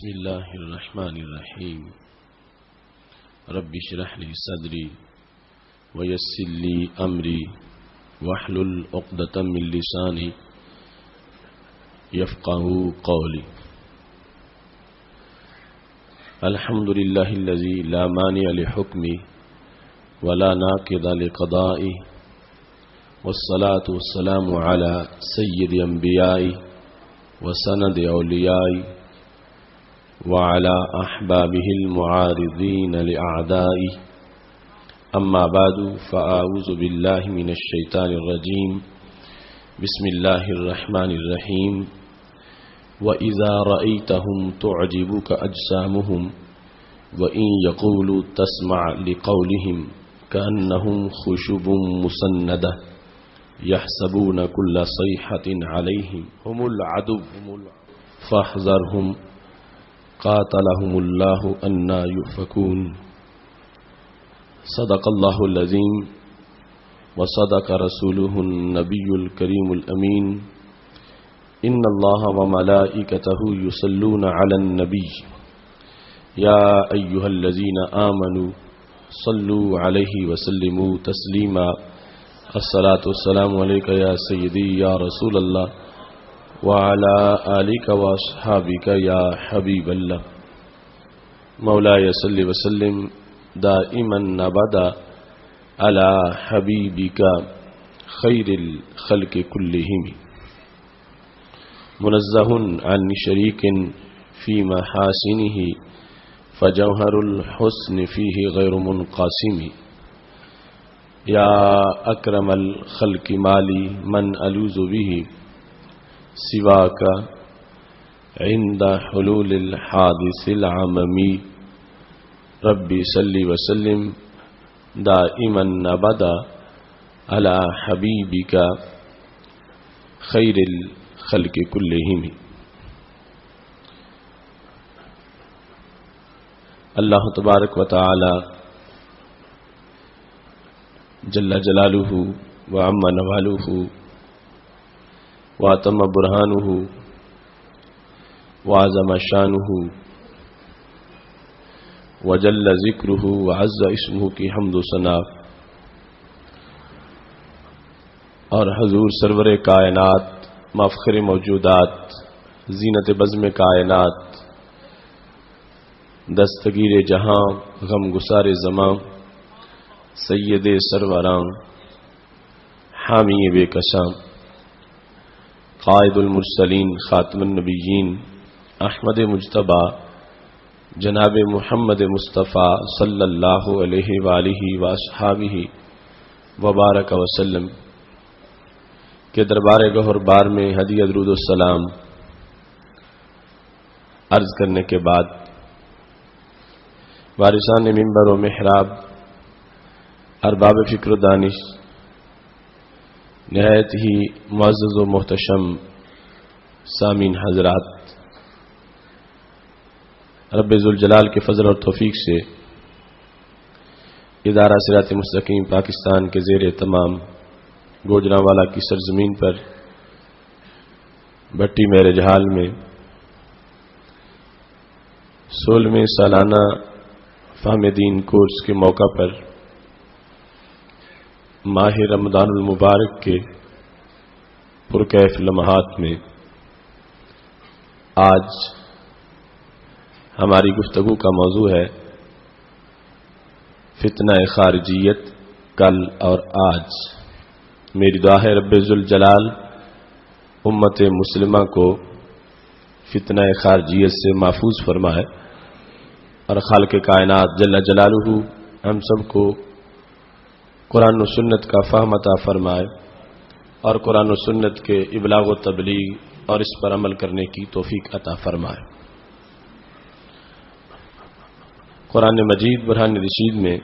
بسم الله الرحمن الرحيم رب اشرح لي صدري ويسر لي أمري واحلل عقدة من لساني يفقهوا قولي. الحمد لله الذي لا مانع لحكمه ولا ناقض لقضائه، والصلاة والسلام على سيد أنبيائه وسند أوليائه وعلى أحبابه المعارضين لأعدائه. أما بعد، فأعوذ بالله من الشيطان الرجيم. بسم الله الرحمن الرحيم. وإذا رأيتهم تعجبك أجسامهم وإن يقولوا تسمع لقولهم كأنهم خشب مسندة يحسبون كل صيحة عليهم هم العدو فاحذرهم قاتلهم الله أنى يؤفكون. صدق الله العظيم وصدق رسوله النبي الكريم الأمين. إن الله وملائكته يصلون على النبي يا أيها الذين آمنوا صلوا عليه وسلموا تسليما. الصلاة والسلام عليك يا سيدي يا رسول الله وعلى آلك وأصحابك يا حبيب الله. مولاي صل وسلم دائما أبدا على حبيبك خير الخلق كلهم، منزه عن شريك في محاسنه فجوهر الحسن فيه غير منقسم. يا أكرم الخلق مالي من ألوذ به سواك عند حلول الحادث العممي. ربي صل وسلم دائما أبدا على حبيبك خير الخلق كلهم. اللہ تبارک و تعالی جل جلالہ وعم نوالہ واتم برہانہ وعظم شانہ وجل ذکرہ وعز اسمہ کی حمد و ثنا اور حضور سرور کائنات مفخر موجودات زینت بزم کائنات دستگیر جہاں غم گسار زماں سید سروراں حامی بے کساں قائد المرسلین خاتم النبیین احمد مجتبی جناب محمد مصطفیٰ صلی اللہ علیہ وآلہ واصحابہ وبارک وسلم کے دربار گہر بار میں ہدیہ درود السلام عرض کرنے کے بعد وارثان منبر و محراب، ارباب فکر و دانش، نہایت ہی معزز و محتشم سامعین حضرات، رب ذوالجلال کے فضل اور توفیق سے ادارہ صراط مستقیم پاکستان کے زیر تمام گوجرانوالا کی سرزمین پر بھٹی میرے جہال میں 16ویں سالانہ فہم دین کورس کے موقع پر ماہ رمضان المبارک کے پرکیف لمحات میں آج ہماری گفتگو کا موضوع ہے فتنہ خارجیت کل اور آج. میری دعا ہے رب ذوالجلال امت مسلمہ کو فتنہ خارجیت سے محفوظ فرمائے اور خالق کائنات جل جلالہ ہم سب کو قرآن و سنت کا فہم عطا فرمائے اور قرآن و سنت کے ابلاغ و تبلیغ اور اس پر عمل کرنے کی توفیق عطا فرمائے. قرآن مجید برہان رشید میں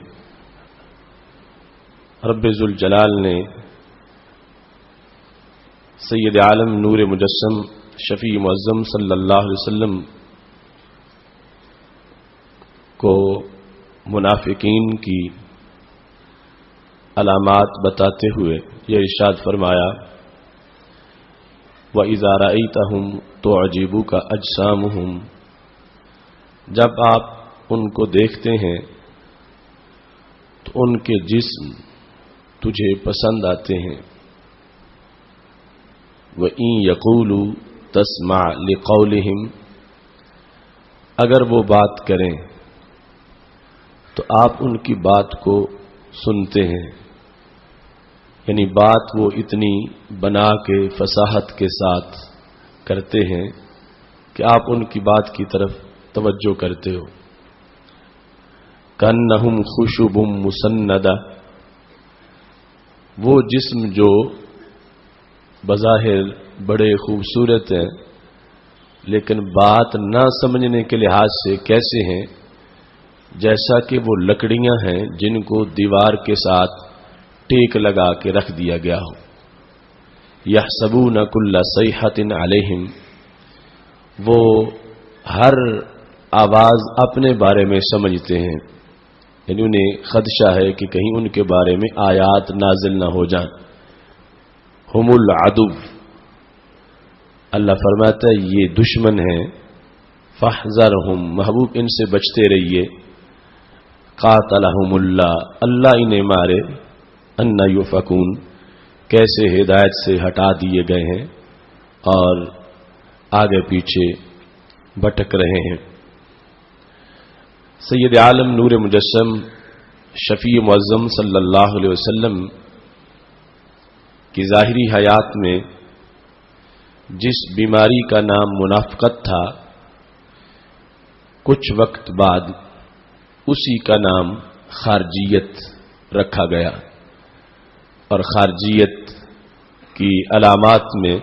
رب ذوالجلال نے سید عالم نور مجسم شفیع معظم صلی اللہ علیہ وسلم کو منافقین کی علامات بتاتے ہوئے یہ ارشاد فرمایا وَإِذَا رَأَيْتَهُمْ تُعْجِبُكَ أَجْسَامُهُمْ جب آپ ان کو دیکھتے ہیں تو ان کے جسم تجھے پسند آتے ہیں. وَإِن يَقُولُوا تَسْمَعْ لِقَوْلِهِمْ، اگر وہ بات کریں تو آپ ان کی بات کو سنتے ہیں. یعنی بات وہ اتنی بنا کے فصاحت کے ساتھ کرتے ہیں کہ آپ ان کی بات کی طرف توجہ کرتے ہو. کَأَنَّهُمْ خُشُبٌ مُّسَنَّدَةٌ، وہ جسم جو بظاہر بڑے خوبصورت ہیں لیکن بات نہ سمجھنے کے لحاظ سے کیسے ہیں، جیسا کہ وہ لکڑیاں ہیں جن کو دیوار کے ساتھ ٹیک لگا کے رکھ دیا گیا ہو. یحسبون کل صیحۃ علیہم، وہ ہر آواز اپنے بارے میں سمجھتے ہیں. یعنی انہیں خدشہ ہے کہ کہیں ان کے بارے میں آیات نازل نہ ہو جائیں. ہم العدو، اللہ فرماتا ہے یہ دشمن ہیں. فاحذرہم، محبوب ان سے بچتے رہیے. قاتلہم اللہ، اللہ انہیں مارے. انا یؤفکون، کیسے ہدایت سے ہٹا دیے گئے ہیں اور آگے پیچھے بھٹک رہے ہیں. سید عالم نور مجسم شفیع معظم صلی اللہ علیہ وسلم کی ظاہری حیات میں جس بیماری کا نام منافقت تھا، کچھ وقت بعد اسی کا نام خارجیت رکھا گیا. اور خارجیت کی علامات میں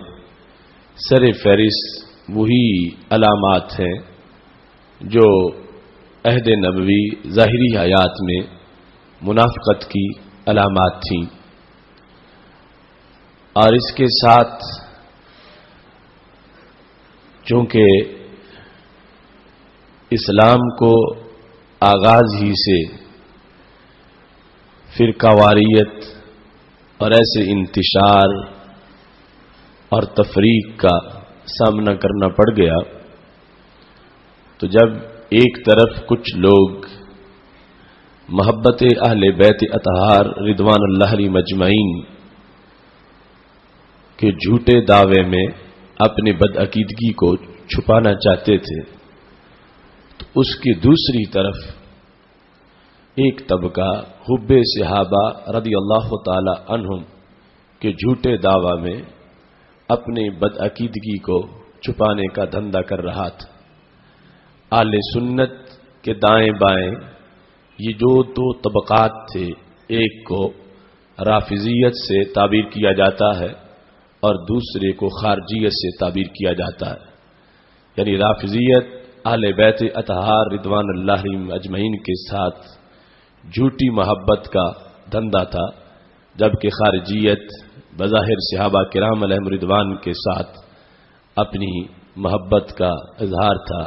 سر فہرست وہی علامات ہیں جو عہد نبوی ظاہری حیات میں منافقت کی علامات تھیں. اور اس کے ساتھ چونکہ اسلام کو آغاز ہی سے فرقہ واریت اور ایسے انتشار اور تفریق کا سامنا کرنا پڑ گیا، تو جب ایک طرف کچھ لوگ محبت اہل بیت اطہار رضوان اللہ علیہم اجمعین کے جھوٹے دعوے میں اپنی بدعقیدگی کو چھپانا چاہتے تھے، تو اس کی دوسری طرف ایک طبقہ حب صحابہ رضی اللہ تعالی عنہم کے جھوٹے دعوی میں اپنی بدعقیدگی کو چھپانے کا دھندا کر رہا تھا. اہل سنت کے دائیں بائیں یہ جو دو طبقات تھے، ایک کو رافضیت سے تعبیر کیا جاتا ہے اور دوسرے کو خارجیت سے تعبیر کیا جاتا ہے. یعنی رافضیت اہل بیت اطہار رضوان اللہ علیہم اجمعین کے ساتھ جھوٹی محبت کا دھندا تھا، جبکہ خارجیت بظاہر صحابہ کرام علیہم رضوان کے ساتھ اپنی محبت کا اظہار تھا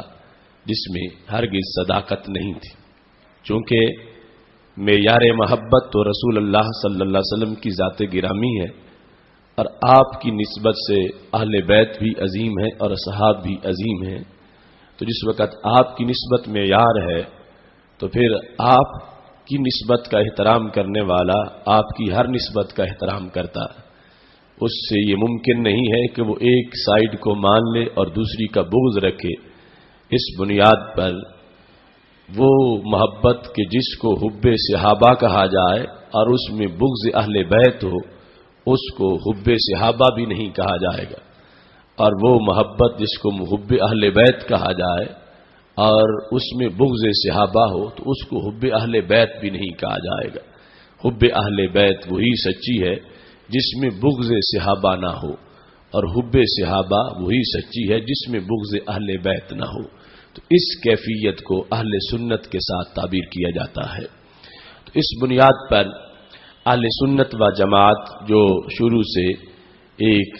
جس میں ہرگز صداقت نہیں تھی. چونکہ معیار محبت تو رسول اللہ صلی اللہ علیہ وسلم کی ذات گرامی ہے، اور آپ کی نسبت سے اہل بیت بھی عظیم ہیں اور صحاب بھی عظیم ہیں. تو جس وقت آپ کی نسبت معیار ہے تو پھر آپ کی نسبت کا احترام کرنے والا آپ کی ہر نسبت کا احترام کرتا ہے. اس سے یہ ممکن نہیں ہے کہ وہ ایک سائیڈ کو مان لے اور دوسری کا بغض رکھے. اس بنیاد پر وہ محبت کے جس کو حب صحابہ کہا جائے اور اس میں بغض اہل بیت ہو، اس کو حب صحابہ بھی نہیں کہا جائے گا. اور وہ محبت جس کو حب اہل بیت کہا جائے اور اس میں بغض صحابہ ہو تو اس کو حب اہل بیت بھی نہیں کہا جائے گا. حب اہل بیت وہی سچی ہے جس میں بغض صحابہ نہ ہو، اور حب صحابہ وہی سچی ہے جس میں بغض اہل بیت نہ ہو. تو اس کیفیت کو اہل سنت کے ساتھ تعبیر کیا جاتا ہے. تو اس بنیاد پر اہل سنت و جماعت جو شروع سے ایک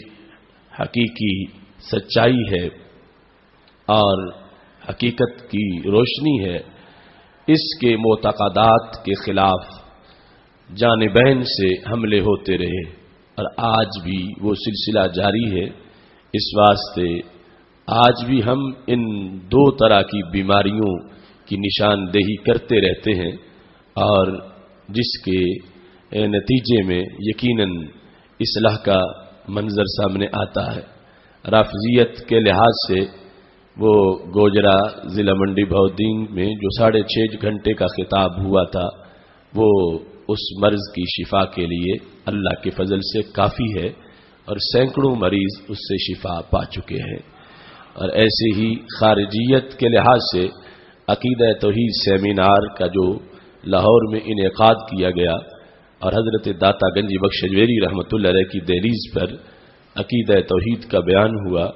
حقیقی سچائی ہے اور حقیقت کی روشنی ہے، اس کے معتقدات کے خلاف جانبین سے حملے ہوتے رہے اور آج بھی وہ سلسلہ جاری ہے. اس واسطے آج بھی ہم ان دو طرح کی بیماریوں کی نشاندہی کرتے رہتے ہیں، اور جس کے نتیجے میں یقیناً اصلاح کا منظر سامنے آتا ہے۔ رافضیت کے لحاظ سے وہ گوجرا ضلع منڈی بہودین میں جو 6.5 گھنٹے کا خطاب ہوا تھا، وہ اس مرض کی شفا کے لیے اللہ کے فضل سے کافی ہے، اور سینکڑوں مریض اس سے شفا پا چکے ہیں۔ اور ایسے ہی خارجیت کے لحاظ سے عقیدہ توحید سیمینار کا جو لاہور میں انعقاد کیا گیا اور حضرت داتا گنجی بخش اجمیری رحمۃ اللہ علیہ کی دہلیز پر عقیدہ توحید کا بیان ہوا،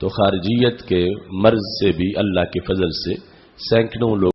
تو خارجیت کے مرض سے بھی اللہ کے فضل سے سینکڑوں لوگ